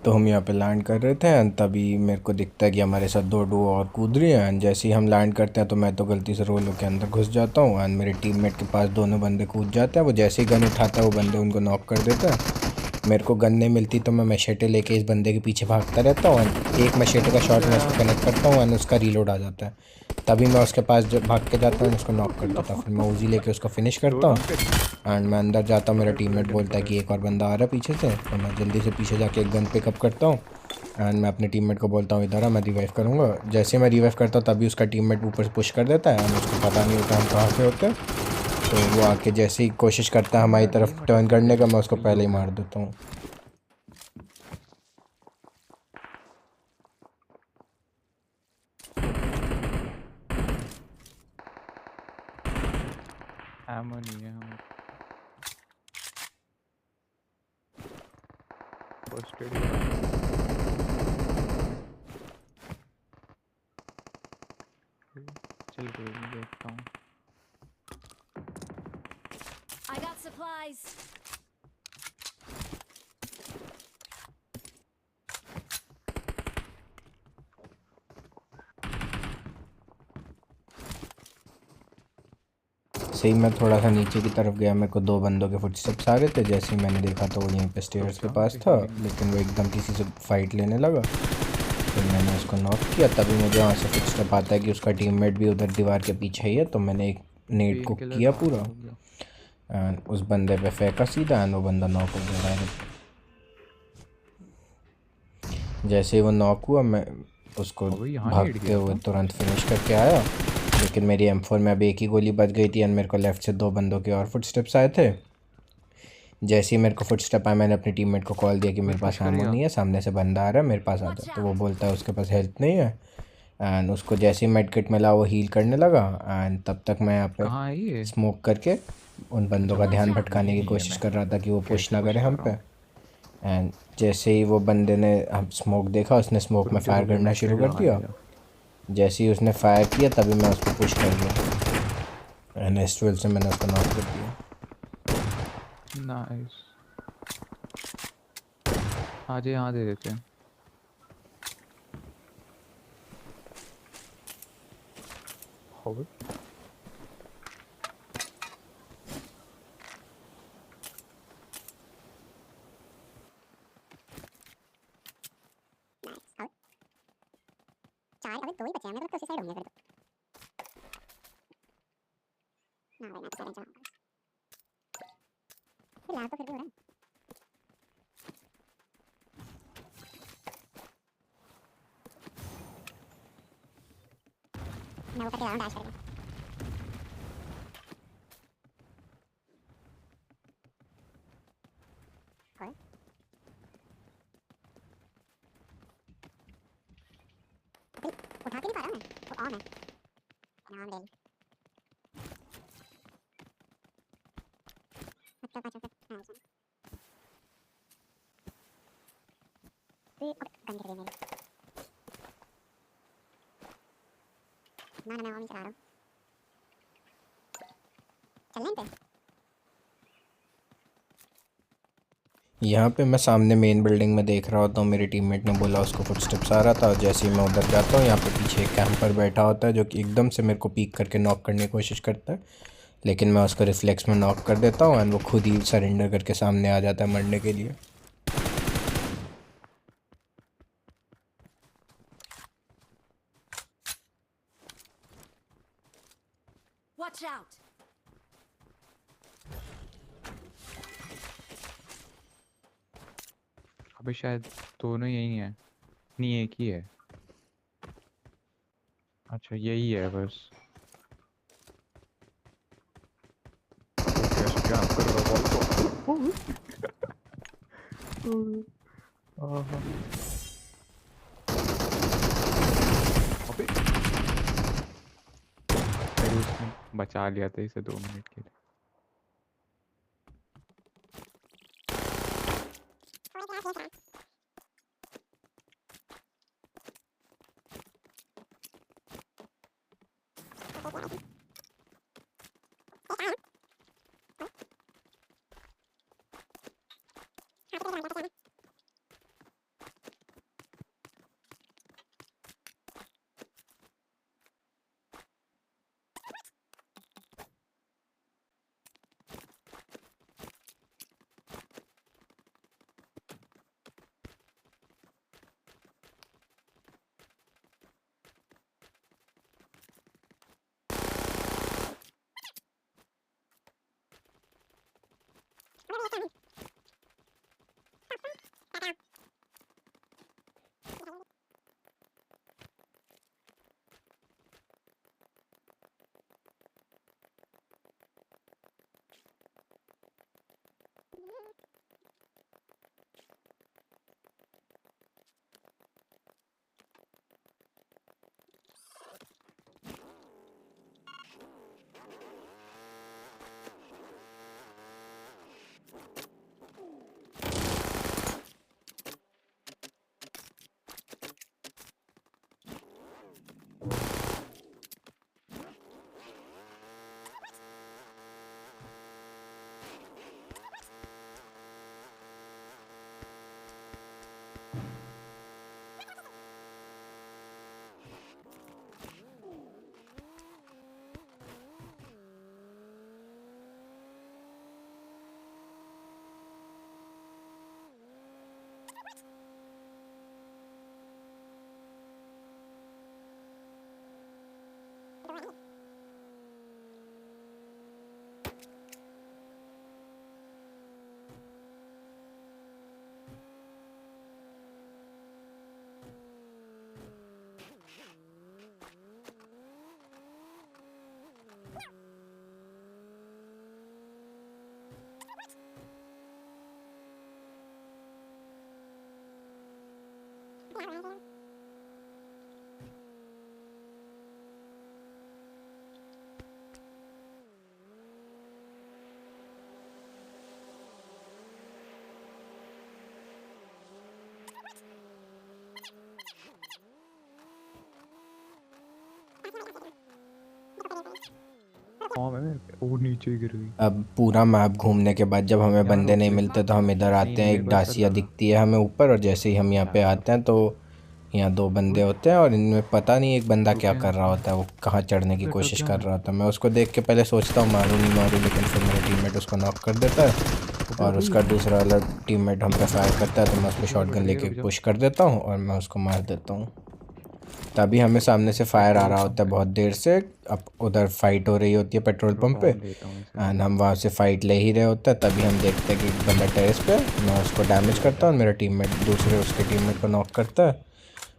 तो हम यहाँ पे लैंड कर रहे थे एंड तभी मेरे को दिखता है कि हमारे साथ दो डुओ और कूद रही हैं एंड जैसे ही हम लैंड करते हैं तो मैं तो गलती से रोलो के अंदर घुस जाता हूँ एंड मेरे टीममेट के पास दोनों बंदे कूद जाते हैं। वो जैसे ही गन उठाता है वो बंदे उनको नॉक कर देता है। मेरे को गन नहीं मिलती तो मैं मशेटे लेके इस बंदे के पीछे भागता रहता हूँ एंड एक मशेटे का शॉट मैं उसको कनेक्ट करता हूँ एंड उसका रीलोड आ जाता है। तभी मैं उसके पास भाग के जाता हूँ उसको नॉक कर देता हूँ। फिर मैं उजी लेके उसको फिनिश करता हूँ एंड मैं अंदर जाता हूँ। मेरा टीममेट बोलता है कि एक और बंदा आ रहा है पीछे से, तो मैं जल्दी से पीछे जाके एक गन पिकअप करता हूँ एंड मैं अपने टीममेट को बोलता हूँ इधर आ, मैं रिवाइव करूँगा। जैसे मैं रिवाइव करता हूँ तभी उसका टीममेट ऊपर से पुश कर देता है एंड उसको पता नहीं होता हम कहाँ पे होते हैं। तो वो आके जैसे ही कोशिश करता है हमारी तरफ टर्न करने का, मैं उसको पहले ही मार देता हूँ। एमो नहीं है हमें। फर्स्ट एड चल कोई नहीं, देखता हूँ। I got supplies. सही मैं थोड़ा सा नीचे की तरफ गया, मेरे को दो बंदों के फुटस्टेप्स आ रहे थे। जैसे ही मैंने देखा तो वो यहीं पे रुक स्टेयर्स के जा, पास मुझे था, हीलिंग। लेकिन वो एकदम किसी से फाइट लेने लगा। फिर मैंने उसको नॉक किया, तभी मुझे वहाँ से फुटस्टेप आता है कि उसका टीममेट भी उधर दीवार के पीछे ही है। तो मैंने एक नेट पेन को किलर किया कहाँ पूरा है? रुक जा। एंड उस बंदे पे फेंका सीधा एंड वो बंदा नॉक हो गया डायरेक्ट। जैसे ही वो नॉक हुआ मैं उसको अबे यहाँ नेट भागते गिरा हुए था। तुरंत फिनिश करके आया। लेकिन मेरी M4 में अब एक ही गोली बच गई थी एंड मेरे को लेफ्ट से दो बंदों के और फुटस्टेप्स आए थे। जैसे ही मेरे को फुटस्टेप आया मैंने अपनी टीममेट को कॉल दिया कि कोई मेरे पुश पास एमो करेगा? नहीं है, सामने से बंदा आ रहा है, मेरे पास आ Watch जा। तो वो out. बोलता है उसके पास हेल्थ नहीं है एंड उसको जैसे ही मेड किट मिला वो हील करने लगा। एंड तब तक मैं यहाँ पे कहाँ है ये? स्मोक करके उन बंदों अच्छा का Watch ध्यान out. भटकाने की यही है। कोशिश मैं कर रहा था कि वो पुश कैसे ना पुश करे कर हम रहा पे। हूँ? एंड जैसे ही वो बंदे ने हम स्मोक देखा उसने स्मोक में फायर रुक जा, करना मैं शुरू शिल्ड कर लगाने दिया। गया। जैसे ही उसने फायर किया तभी मैं उस पर पुश कर गया एंड S12 से मैंने उसको नॉक कर दिया। नाइस। आज यहाँ दे देते हैं। हो चार अबे दो ही बचे हैं, मेरे को उसी साइड होंगे फिर तो। ना भाई मैं तो साइलेंसर हूँ। फिर लास्ट तो फिर भी हो रहा है। मैं वो करके जा रहा हूँ डैश करके। और अबे उठा के नहीं पा रहा मैं, वो ऑन है। नाम ले मतलब अच्छा फिर हां सुन। फिर गन गिर गई मेरी। ना ना मैं ऑन ही चला रहा हूँ। चलना इन पे। यहाँ पे मैं सामने मेन बिल्डिंग में देख रहा होता हूँ, मेरे टीममेट ने बोला उसको फुटस्टेप्स आ रहा था। जैसे ही मैं उधर जाता हूँ यहाँ पे पीछे एक कैंपर बैठा होता है जो कि एकदम से मेरे को पीक करके नॉक करने की कोशिश करता है। लेकिन मैं उसको रिफ्लेक्स में नॉक कर देता हूँ एंड वो खुद ही सरेंडर करके सामने आ जाता है मरने के लिए। Watch out. अबे शायद दोनों यही है। नहीं, एक ही है। अच्छा यही है बस। वो कैसे क्या कर रहा वॉल को? आहा। अबे मेरे उसने बचा लिया था इसे 2 मिनट के लिए। हाँ मैंने वो नीचे गिर गई। अब पूरा मैप घूमने के बाद जब हमें बंदे नहीं मिलते तो हम इधर आते हैं, एक डासिया दिखती है हमें ऊपर, और जैसे ही हम यहाँ पे आते हैं तो यहाँ दो बंदे होते हैं और इनमें पता नहीं एक बंदा क्या कर रहा होता है, वो कहाँ चढ़ने की कोशिश कर रहा होता है। मैं उसको देख के पहले सोचता हूँ मारूँ नहीं मारूँ, लेकिन फिर मेरा टीममेट उसको नॉक कर देता है और उसका दूसरा वाला टीममेट हम पे फायर करता है, तो मैं उसको शॉटगन लेके पुश कर देता हूँ और मैं उसको मार देता हूँ। तभी हमें सामने से फायर आ रहा होता है बहुत देर से, अब उधर फाइट हो रही होती है पेट्रोल पंप पे, एंड हम वहाँ से फाइट ले ही रहे होते हैं। तभी हम देखते हैं कि एक बंदा टेरेस पे, मैं उसको डैमेज करता हूँ और मेरा टीममेट दूसरे उसके टीममेट को नॉक करता है।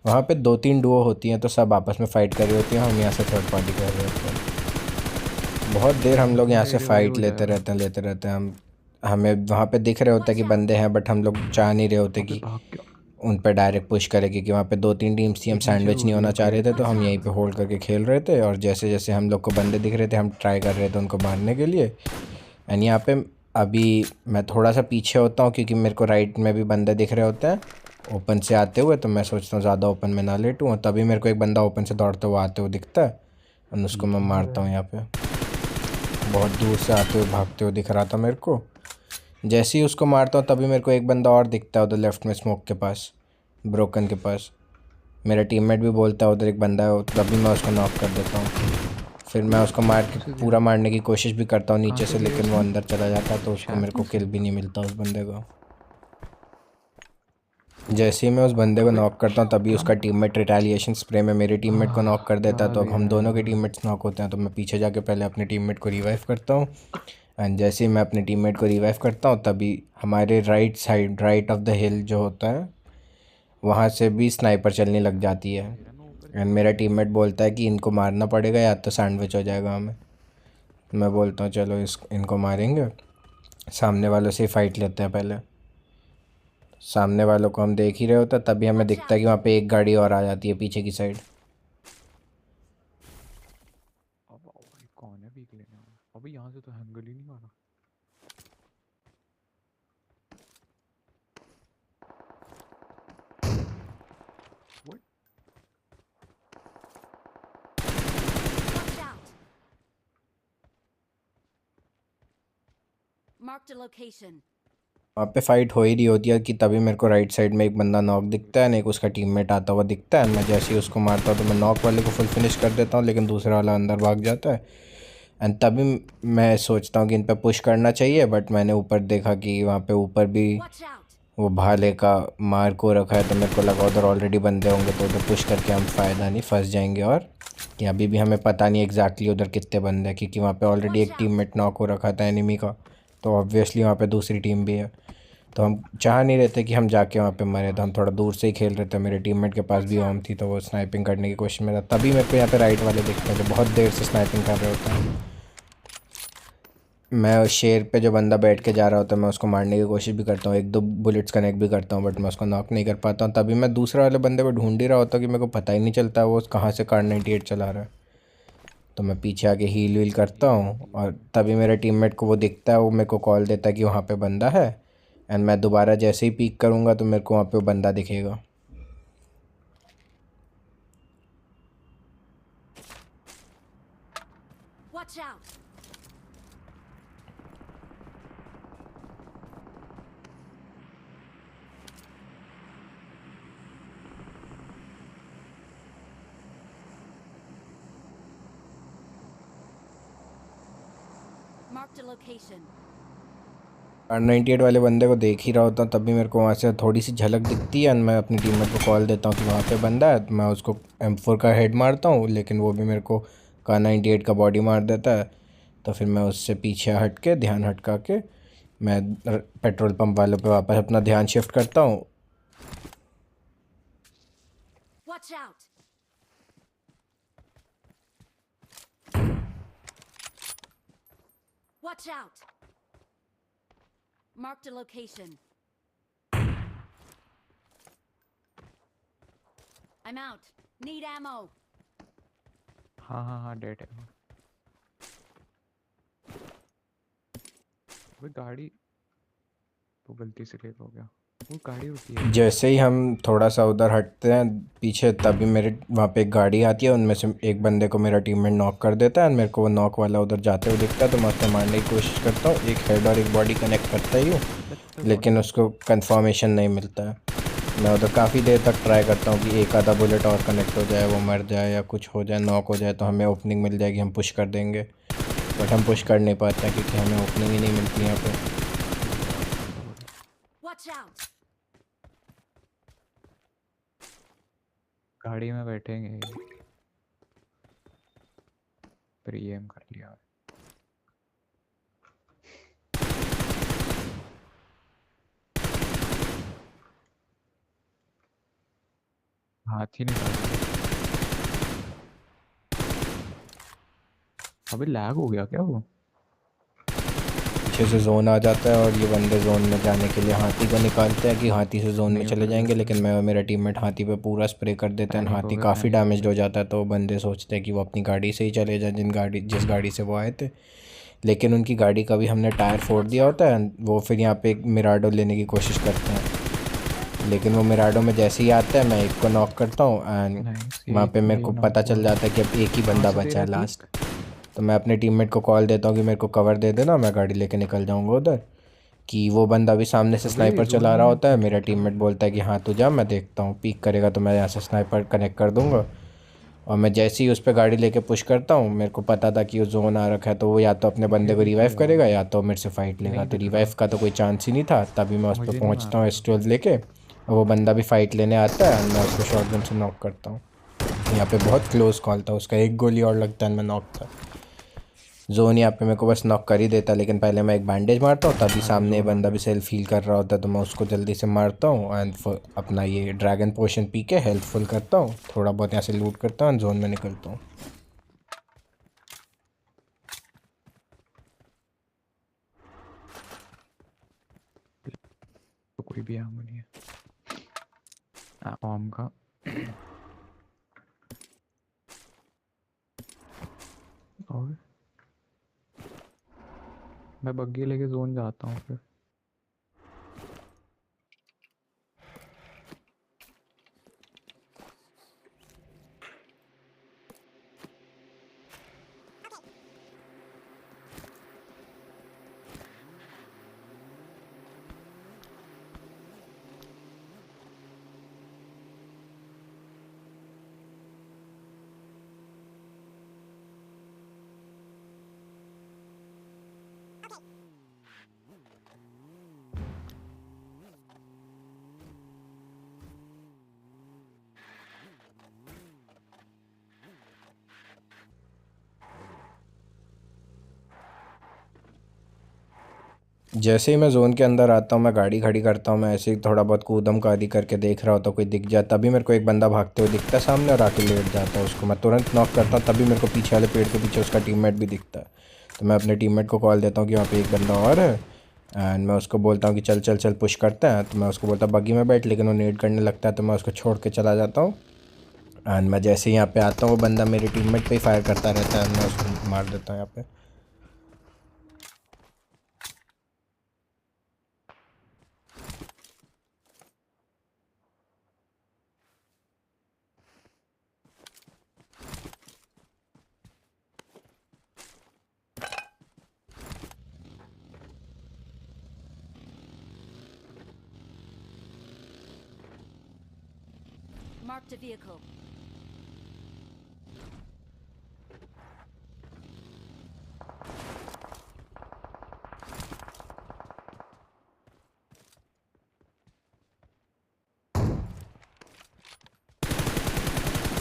वहाँ पे 2-3 डुओ होती हैं तो सब आपस में फ़ाइट कर रही होती हैं, हम यहाँ से थर्ड पार्टी कर रहे होते हैं। बहुत देर हम लोग यहाँ से फ़ाइट लेते रहते हैं। हम हमें वहाँ पे दिख रहे होते हैं कि बंदे हैं, बट हम लोग चाह नहीं रहे होते कि उन पे डायरेक्ट पुश करें, क्योंकि वहाँ पे 2-3 टीम्स थी, हम सैंडविच नहीं होना चाह रहे थे, तो हम यहीं पे होल्ड करके खेल रहे थे। और जैसे जैसे हम लोग को बंदे दिख रहे थे हम ट्राई कर रहे थे उनको मारने के लिए। एंड यहाँ पे अभी मैं थोड़ा सा पीछे होता हूँ क्योंकि मेरे को राइट में भी बंदे दिख रहे होते हैं ओपन से आते हुए, तो मैं सोचता हूँ ज़्यादा ओपन में ना लेटूँ, और तभी मेरे को एक बंदा ओपन से दौड़ते हुए आते हुए दिखता है और उसको मैं मारता हूँ। यहाँ पे बहुत दूर से आते हुए भागते हुए दिख रहा था मेरे को। जैसे ही उसको मारता हूँ तभी मेरे को एक बंदा और दिखता है उधर लेफ्ट में स्मोक के पास, ब्रोकन के पास। मेरा टीममेट भी बोलता है उधर एक बंदा है, तभी मैं उसको नॉक कर देता हूँ। फिर मैं उसको मार के पूरा मारने की कोशिश भी करता हूँ नीचे से, लेकिन वो अंदर चला जाता है तो उसको मेरे को किल भी नहीं मिलता उस बंदे को। जैसे ही मैं उस बंदे को नॉक करता हूँ तभी उसका टीममेट रिटेलिएशन स्प्रे में मेरे टीममेट को नॉक कर देता है, तो अब हम दोनों के टीममेट्स नॉक होते हैं। तो मैं पीछे जाके पहले अपने टीममेट को रिवाइव करता हूँ, एंड जैसे ही मैं अपने टीममेट को रिवाइव करता हूँ तभी हमारे right side, right of the हिल जो होता है, वहाँ से भी स्नाइपर चलने लग जाती है। एंड मेरा टीममेट बोलता है कि इनको मारना पड़ेगा या तो सैंडविच हो जाएगा हमें। मैं बोलता हूँ चलो इनको मारेंगे, सामने वालों से ही फाइट लेते हैं पहले। सामने वालों को हम देख ही रहे होते हैं तभी हमें दिखता है कि वहाँ पे एक गाड़ी और आ जाती है पीछे की साइड। अब भाई कौन है वीक लेने वाला? अभी यहाँ से तो हैंगल ही नहीं मारा। What? Watch out. Marked a location. वहाँ पे फाइट हो ही रही होती है कि तभी मेरे को राइट साइड में एक बंदा नॉक दिखता है, एक उसका टीममेट आता हुआ दिखता है। मैं जैसे ही उसको मारता हूँ तो मैं नॉक वाले को फुल फिनिश कर देता हूँ, लेकिन दूसरा वाला अंदर भाग जाता है। एंड तभी मैं सोचता हूँ कि इन पे पुश करना चाहिए, बट मैंने ऊपर देखा कि वहाँ पे ऊपर भी Watch out. वो भाले का मार को रखा है, तो मेरे को लगा उधर ऑलरेडी बंदे होंगे तो उधर पुश करके हम फ़ायदा नहीं, फंस जाएंगे। और कि अभी भी हमें पता नहीं एग्जैक्टली उधर कितने बंदे हैं, क्योंकि वहाँ पे ऑलरेडी एक टीममेट नॉक हो रखा था एनिमी का, तो ऑब्वियसली वहाँ पे दूसरी टीम भी है। तो हम चाह नहीं रहे थे कि हम जाके वहाँ पे मरे, तो हम थोड़ा दूर से ही खेल रहे थे। मेरे टीममेट के पास भी ओम थी तो वो स्नाइपिंग करने की कोशिश में था, तभी मेरे को यहाँ पे राइट वाले दिखते हैं जो बहुत देर से स्नाइपिंग कर रहे होते हैं। मैं उस शेर पे जो बंदा बैठ के जा रहा होता है मैं उसको मारने की कोशिश भी करता हूँ, 1-2 बुलेट्स कनेक्ट भी करता हूँ, बट मैं उसको नॉक नहीं कर पाता हूँ। तभी मैं दूसरे वाले बंदे को ढूंढ ही रहा होता हूँ कि मेरे को पता ही नहीं चलता वो कहाँ से कार 98 चला रहा है। तो मैं पीछे आके हील वील करता हूँ और तभी मेरे टीममेट को वो दिखता है, वो मेरे को कॉल देता है कि वहाँ पे बंदा है। एंड मैं दोबारा जैसे ही पीक करूँगा तो मेरे को वहाँ पे वो बंदा दिखेगा। Watch out. Marked a location. Car 98 वाले बंदे को देख ही रहा होता हूँ तभी मेरे को वहाँ से थोड़ी सी झलक दिखती है, एंड मैं अपनी टीममेट को कॉल देता हूँ कि वहाँ पे बंदा है। तो मैं उसको M4 का हेड मारता हूँ, लेकिन वो भी मेरे को कार 98 का बॉडी मार देता है। तो फिर मैं उससे पीछे हट के ध्यान हटका के मैं पेट्रोल पंप वालों पे वापस अपना ध्यान शिफ्ट करता हूँ। Watch out. Watch out. Marked a location. I'm out. Need ammo. हाँ हाँ हाँ, डेड है वो। वो गाड़ी तो गलती से लेट हो गया, वो गाड़ी रुकी है। जैसे ही हम थोड़ा सा उधर हटते हैं पीछे, तभी मेरे वहाँ पे एक गाड़ी आती है, उनमें से एक बंदे को मेरा टीममेट नॉक कर देता है। मेरे को वो नॉक वाला उधर जाते हुए दिखता है, तो मैं उसको मारने की कोशिश करता हूँ। एक हेड और एक बॉडी कनेक्ट करता ही हूँ, लेकिन उसको कंफर्मेशन नहीं मिलता है। मैं उधर काफ़ी देर तक ट्राई करता हूँ कि एक आधा बुलेट और कनेक्ट हो जाए, वो मर जाए या कुछ हो जाए, नॉक हो जाए, तो हमें ओपनिंग मिल जाएगी, हम पुश कर देंगे। बट हम पुश कर नहीं पाते हैं क्योंकि हमें ओपनिंग ही नहीं मिलती यहाँ पे। Watch out. गाड़ी में बैठेंगे, फिर एम कर लिया। हाथ ही निकाल दिया। अबे लैग हो गया क्या वो? पीछे से जोन आ जाता है और ये बंदे जोन में जाने के लिए हाथी को निकालते हैं कि हाथी से जोन में नहीं चले उतर जाएंगे, गया। लेकिन मैं और मेरा टीममेट हाथी पे पूरा स्प्रे कर देते हैं। पैनिक हो हाथी गया, काफ़ी पैनिक हो डैमेज्ड हो गया। जाता है, तो बंदे सोचते हैं कि वो अपनी गाड़ी से ही चले जाएं, जिस गाड़ी से वो आए थे। लेकिन उनकी गाड़ी का भी हमने टायर फोड़ दिया होता है। वो फिर यहाँ पे एक मिराडो लेने की कोशिश करते हैं, लेकिन वो मिराडो में जैसे ही आता है मैं एक को नॉक करता हूँ एंड नाइस, वहाँ पे एक मेरे ये को नॉक पता चल हुआ। जाता है कि अब एक ही कहाँ बंदा से दे बचा रहा है है लास्ट। पीक? तो मैं अपने टीममेट को कॉल देता हूँ कि मेरे को कवर दे देना, मैं गाड़ी लेके निकल जाऊँगा उधर। कि वो बंदा भी सामने से अबे स्नाइपर जोन चला में रहा है, होता है। क्या मेरा क्या? टीममेट बोलता है कि हाँ तू जा, मैं देखता हूँ, पीक करेगा तो मैं यहाँ से स्नाइपर कनेक्ट कर दूँगा। और मैं जैसे ही उस पर गाड़ी लेके पुश करता हूँ, मेरे को पता था कि वो जोन आ रखा है, तो वो या तो अपने बंदे मुझे को दिख रिवाइव गया, करेगा या तो मेरे से फाइट लेगा। नहीं तो दिख रिवाइव रहा, का तो कोई चांस ही नहीं था। तभी मैं उस पर मुझे नहीं मार पहुँचता हूँ रहा। S12 लेके, और वो बंदा भी फाइट लेने आता है और मैं उसको शॉटगन से नॉक करता हूँ। यहाँ पे बहुत क्लोज कॉल था, उसका एक गोली और लगता है मैं नॉक था। जोन यहाँ पे मेरे को बस नॉक कर ही देता, लेकिन पहले मैं एक बैंडेज मारता हूँ, तभी हाँ सामने ये जोन आ बंदा गया। भी सेल्फ हील कर रहा होता है, तो मैं उसको जल्दी से मारता हूँ एंड अपना ये ड्रैगन पोशन पी के हेल्थ फुल करता हूँ, थोड़ा बहुत यहाँ से लूट करता हूँ, जोन में निकलता हूँ। तो कोई भी आम नहीं है आम का। और मैं बग्गी लेके जोन जाता हूँ फिर। जैसे ही मैं जोन के अंदर आता हूँ, मैं गाड़ी खड़ी करता हूँ, मैं ऐसे ही थोड़ा बहुत कूदम का आदि करके देख रहा होता हूँ कोई दिख जाए, तभी मेरे को एक बंदा भागते हुए दिखता है सामने और आके लेट जाता है। उसको मैं तुरंत नॉक करता हूँ, तभी मेरे को पीछे वाले पेड़ के पीछे उसका टीममेट भी दिखता है। तो मैं अपने टीममेट को कॉल देता हूँ कि वहाँ पे एक बंदा और है एंड मैं उसको बोलता हूँ कि चल चल चल पुश करते हैं। तो मैं उसको बोलता हूँ बग्गी में बैठ, लेकिन वो नेड करने लगता है, तो मैं उसको छोड़ के चला जाता हूँ। एंड मैं जैसे ही यहाँ पे आता हूँ, वो बंदा मेरे टीममेट पे ही फायर करता रहता है, मैं उसको मार देता हूँ यहाँ पे। Marked a vehicle.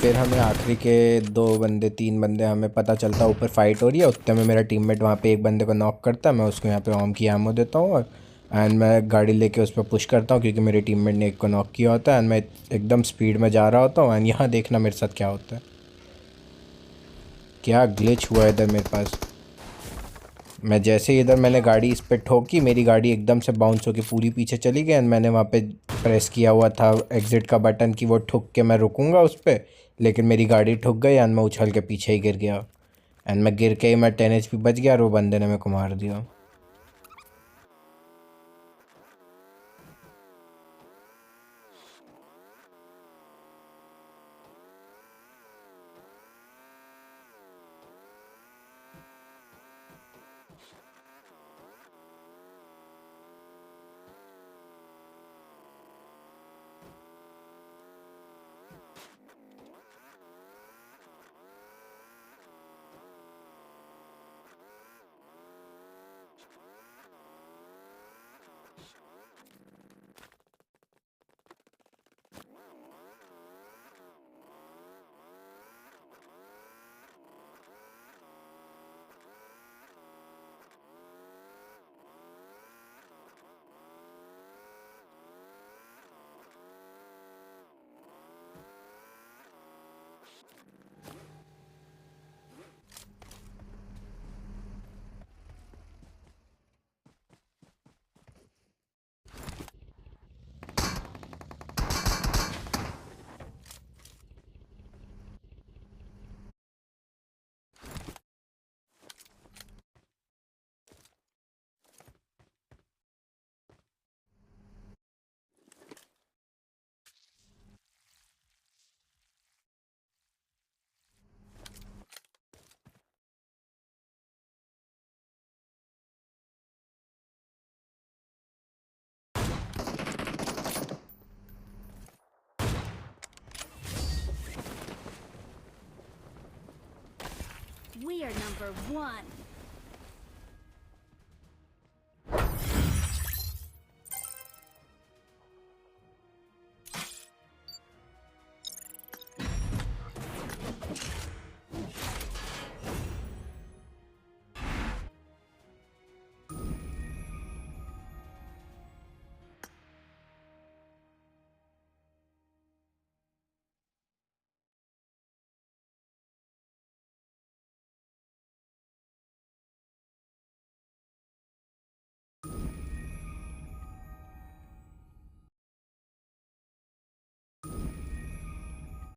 फिर हमें आखिरी के 2 बंदे 3 बंदे हमें पता चलता है ऊपर फाइट हो रही है। उतने में मेरा टीममेट वहाँ पे एक बंदे को नॉक करता है, मैं उसको यहाँ पे ओम की एमो देता हूँ और एंड मैं गाड़ी लेके उस पर पुश करता हूँ, क्योंकि मेरे टीममेट ने एक को नॉक किया होता है एंड मैं एकदम स्पीड में जा रहा होता हूँ। एंड यहाँ देखना मेरे साथ क्या होता है, क्या ग्लिच हुआ है इधर मेरे पास। मैं जैसे ही इधर मैंने गाड़ी इस पे ठोकी, मेरी गाड़ी एकदम से बाउंस होके पूरी पीछे चली गई एंड मैंने वहाँ पे प्रेस किया हुआ था एग्ज़िट का बटन कि वो ठुक के मैं रुकूंगा उस पे, लेकिन मेरी गाड़ी ठुक गई एंड मैं उछल के पीछे ही गिर गया एंड मैं गिर के ही मैं 10 HP बच गया और वो बंदे ने मेरे को मार दिया। We are number one.